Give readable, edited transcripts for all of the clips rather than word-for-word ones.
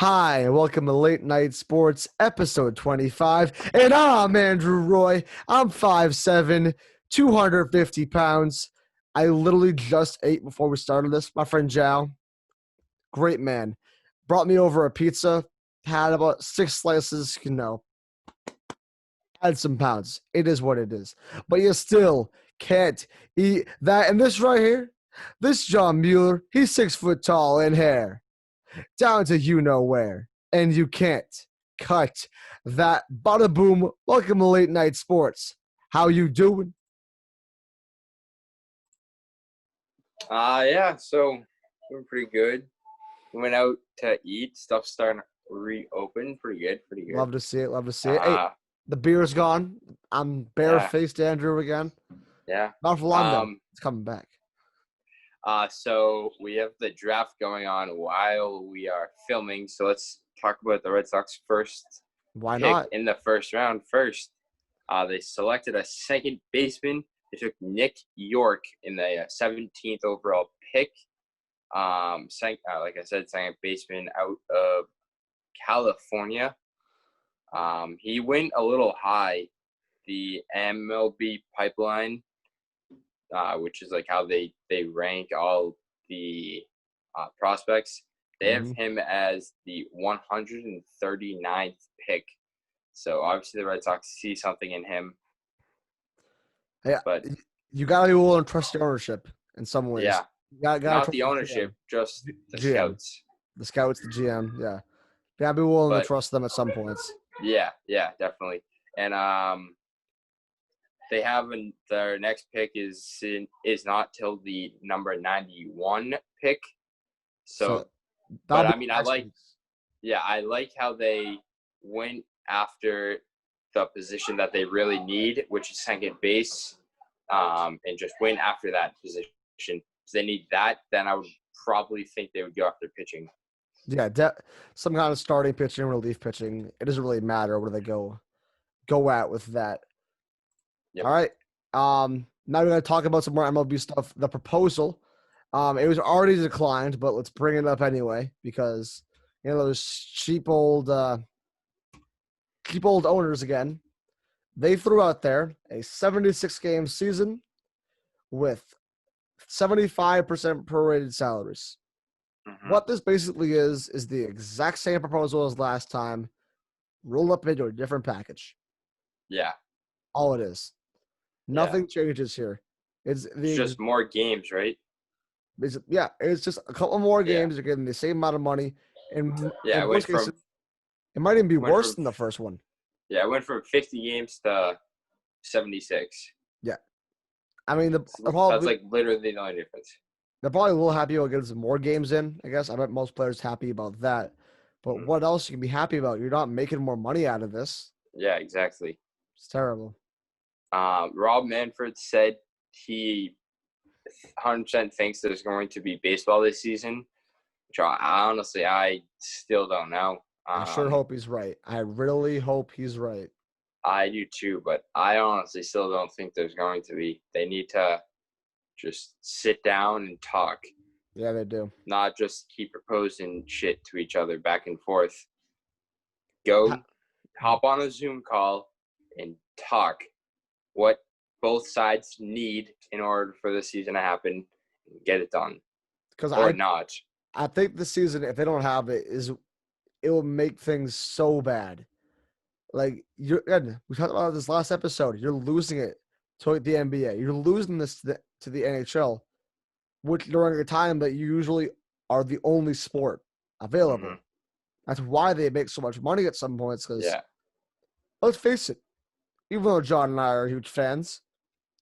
Hi, and welcome to Late Night Sports, episode 25. And I'm Andrew Roy. I'm 5'7", 250 pounds. I literally just ate before we started this. My friend Jao, great man, brought me over a pizza, had about 6 slices, had some pounds. It is what it is. But you still can't eat that. And this right here, this John Mueller, he's 6 foot tall in hair, down to you know where, and you can't cut that. Bada boom. Welcome to Late Night Sports. How you doing? Yeah, so doing pretty good. We went out to eat. Stuff's starting to reopen. Pretty good, pretty good. Love to see it. Love to see it. Hey, Uh, the beer's gone. I'm yeah, barefaced Andrew again. yeah. Not for long though. It's coming back. So we have the draft going on while we are filming. So let's talk about the Red Sox first Why pick not? in the first round. First, they selected a second baseman. They took Nick York in the 17th overall pick. Like I said, second baseman out of California. He went a little high. The MLB pipeline, which is like how they rank all the prospects, they have him as the 139th pick. So obviously the Red Sox see something in him. Yeah, But you gotta be willing to trust the ownership in some ways. yeah, Gotta not trust the ownership, just the GM. scouts. The scouts, the GM. Yeah, you gotta be willing to trust them at some points. Yeah, definitely. And they have their next pick is not till the number 91 pick. So but I mean, I like how they went after the position that they really need, which is second base, and just went after that position. If they need that, then I would probably think they would go after pitching. Yeah, some kind of starting pitching, relief pitching. It doesn't really matter where they go at with that. Yep. All right. Now we're gonna talk about some more MLB stuff. The proposal, it was already declined, but let's bring it up anyway because those cheap old owners again. They threw out there a 76 game season with 75% prorated salaries. What this basically is the exact same proposal as last time, rolled up into a different package. Yeah. All it is. Nothing changes here. It's just more games, right? It's just a couple more games. You're getting the same amount of money. And yeah, in worst case, it might even be worse than the first one. Yeah, it went from 50 games to 76. Yeah. I mean, that's like literally the only difference. They're probably a little happy about getting some more games in, I guess. I bet most players happy about that. But what else you can be happy about? You're not making more money out of this. Yeah, exactly. It's terrible. Rob Manfred said he 100% thinks there's going to be baseball this season, which I still don't know. I sure hope he's right. I really hope he's right. I do too, but I honestly still don't think there's going to be. They need to just sit down and talk. Yeah, they do. Not just keep proposing shit to each other back and forth. Go hop on a Zoom call and talk what both sides need in order for the season to happen and get it done. Not. I think the season, if they don't have it, it will make things so bad. Like we talked about this last episode. You're losing it to the NBA. You're losing this to the NHL, which during a time that you usually are the only sport available. That's why they make so much money at some points. Because let's face it, even though John and I are huge fans,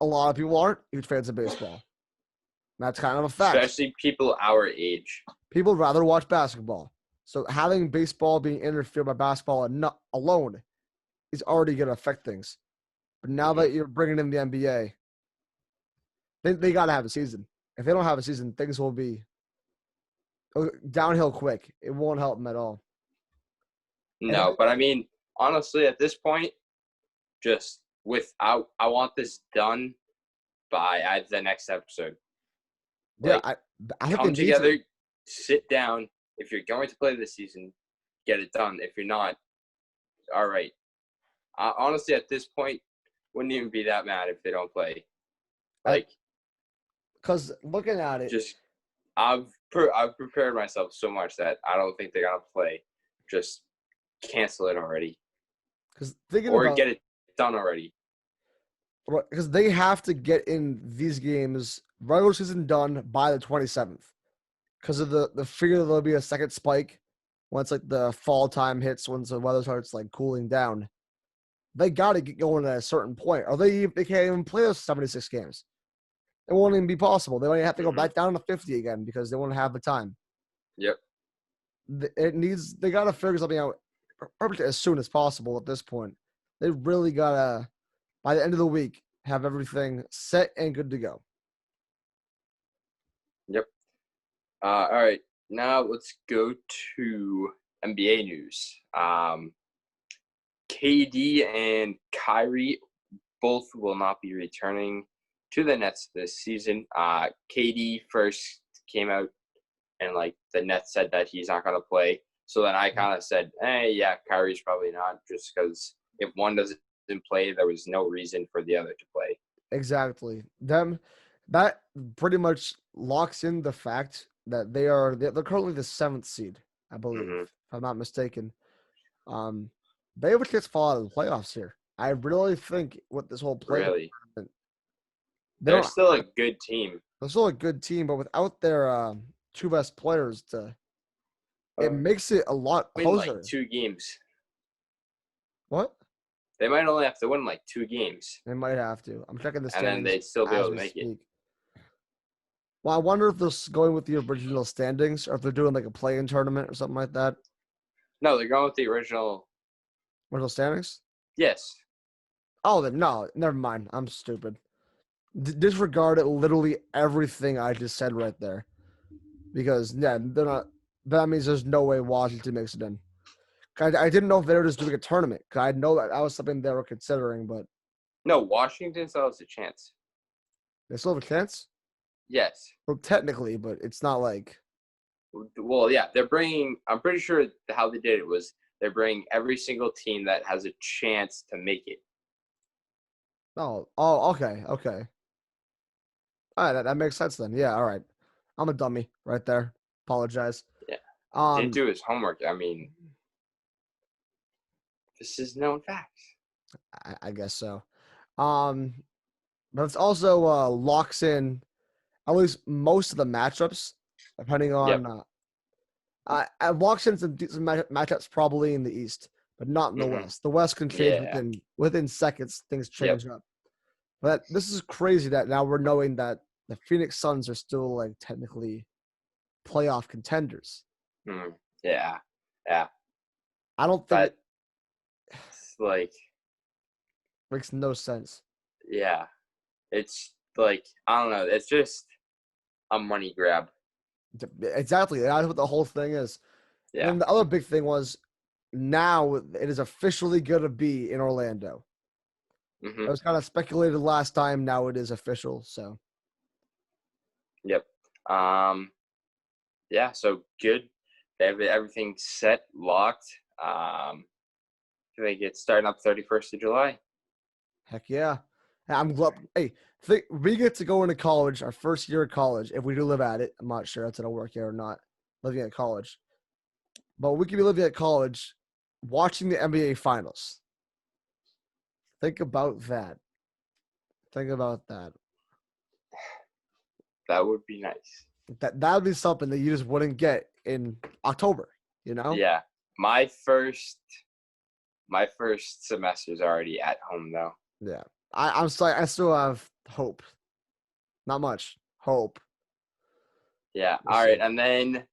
a lot of people aren't huge fans of baseball. That's kind of a fact. Especially people our age. People would rather watch basketball. So having baseball being interfered by basketball alone is already going to affect things. But now that you're bringing in the NBA, they got to have a season. If they don't have a season, things will be downhill quick. It won't help them at all. No, but I mean, honestly, at this point, I want this done by the next episode. Yeah, I think come together, sit down. If you're going to play this season, get it done. If you're not, all right. Honestly, at this point, wouldn't even be that mad if they don't play. Like, Because looking at it, just I've prepared myself so much that I don't think they're gonna play. Just cancel it already, because thinking or about get it done already. because they have to get in these games regular season done by the 27th because of the fear that there'll be a second spike once like the fall time hits, once the weather starts like cooling down. They got to get going at a certain point, or they can't even play those 76 games. It won't even be possible. They might have to go back down to 50 again because they won't have the time. Yep. They got to figure something out as soon as possible at this point. They really got to, by the end of the week, have everything set and good to go. Yep. All right. Now let's go to NBA news. KD and Kyrie both will not be returning to the Nets this season. KD first came out and like the Nets said that he's not going to play. So then I kind of said, yeah, Kyrie's probably not, just because if one doesn't play, there was no reason for the other to play. Exactly. That pretty much locks in the fact that they're currently the 7th seed, I believe, Mm-hmm. if I'm not mistaken. They have a chance to fall out of the playoffs here. I really think with this whole play, Really, they they're don't. still a good team. They're still a good team, but without their two best players, it makes it a lot Win like closer. 2 games. What? They might only have to win like 2 games, They might have to. I'm checking the and then standings they'd still be as able to we make it. speak. Well, I wonder if they're going with the original standings, or if they're doing like a play-in tournament or something like that. No, they're going with the original. Original standings? Yes. Oh, then no, never mind. I'm stupid. Disregard it. Literally everything I just said right there, because yeah, they're not. That means there's no way Washington makes it in. I didn't know if they were just doing a tournament. Cause I know that was something they were considering, but No, Washington still has a chance. they still have a chance. Yes. Well, technically, but it's not like. Well, yeah, they're bringing. I'm pretty sure how they did it was they're bringing every single team that has a chance to make it. Oh, okay. All right, that makes sense then. Yeah, all right. I'm a dummy right there. Apologize. Yeah. Didn't Um, do his homework. I mean, this is known facts. I guess so. Um, but it's also locks in at least most of the matchups, depending Yep. on. It locks in some matchups probably in the East, but not in the Mm-hmm. West. The West can change Yeah. within seconds. Things Yep. change up. But this is crazy that now we're knowing that the Phoenix Suns are still like technically playoff contenders. Mm, yeah. Yeah. I don't think But it it's like, makes no sense. yeah, it's like I don't know. It's just a money grab. Exactly. That's what the whole thing is. And Yeah. then the other big thing was now it is officially going to be in Orlando. Mm-hmm. It was kind of speculated last time. Now it is official. So Yep. Yeah. So good. They have everything set, locked. They get starting up 31st of July. heck yeah. I'm glad. Hey, we get to go into college, our first year of college, if we do live at it. I'm not sure that's going to work here or not, living at college. But we could be living at college watching the NBA finals. Think about that. Think about that. That would be nice. That would be something that you just wouldn't get in October, you know? Yeah. My first semester is already at home though. Yeah. I'm sorry. I still have hope. Not much. Hope. Yeah. We'll All see. right. And then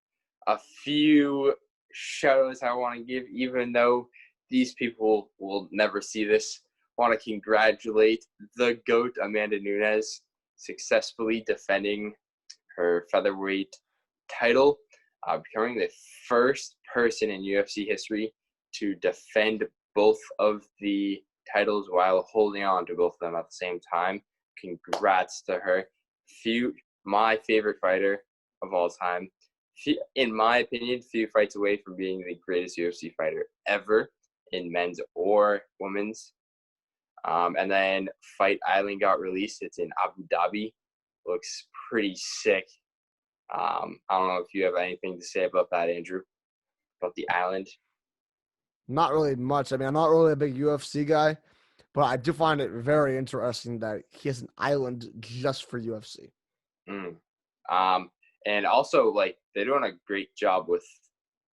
a few shout outs I want to give, even though these people will never see this. Want to congratulate the GOAT, Amanda Nunes, successfully defending her featherweight title, becoming the first person in UFC history to defend both of the titles while holding on to both of them at the same time. Congrats to her. My favorite fighter of all time. in my opinion, few fights away from being the greatest UFC fighter ever in men's or women's. And then Fight Island got released. It's in Abu Dhabi. Looks pretty sick. I don't know if you have anything to say about that, Andrew, about the island. Not really much. I mean, I'm not really a big UFC guy, but I do find it very interesting that he has an island just for UFC. Mm. And also, like, they're doing a great job with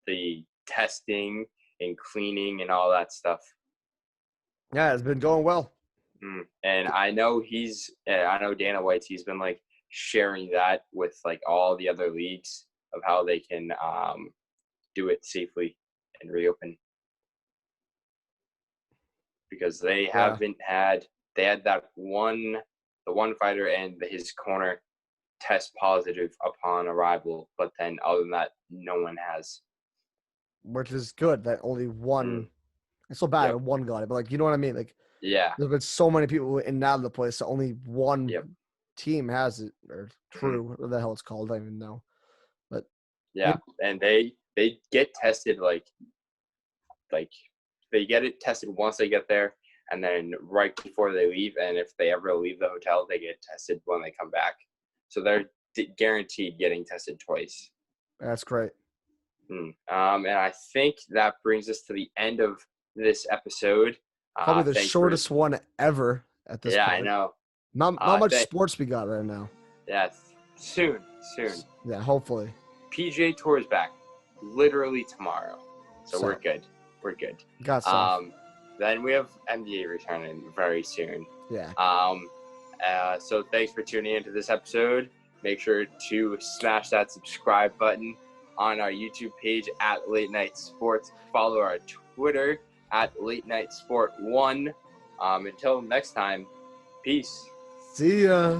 the testing and cleaning and all that stuff. Yeah, it's been going well. And I know Dana White's, he's been like sharing that with like all the other leagues of how they can do it safely and reopen. Because they haven't had, they had the one fighter and his corner test positive upon arrival, but then other than that, no one has. Which is good that only one. It's so bad that one got it, but like, you know what I mean? Like, yeah, there's been so many people in and out of the place, so only one team has it, or what the hell it's called, I don't even know. But and they get tested like they get it tested once they get there, and then right before they leave, and if they ever leave the hotel, they get tested when they come back. So they're guaranteed getting tested twice. That's great. And I think that brings us to the end of this episode. Probably the shortest one ever at this point. Yeah, I know. Not much sports we got right now. Yeah, soon. Yeah, hopefully. PGA Tour is back literally tomorrow. So we're good. Got stuff. Then we have NBA returning very soon. Yeah. So thanks for tuning into this episode. Make sure to smash that subscribe button on our YouTube page at Late Night Sports. Follow our Twitter at Late Night Sport 1. Until next time, peace. See ya.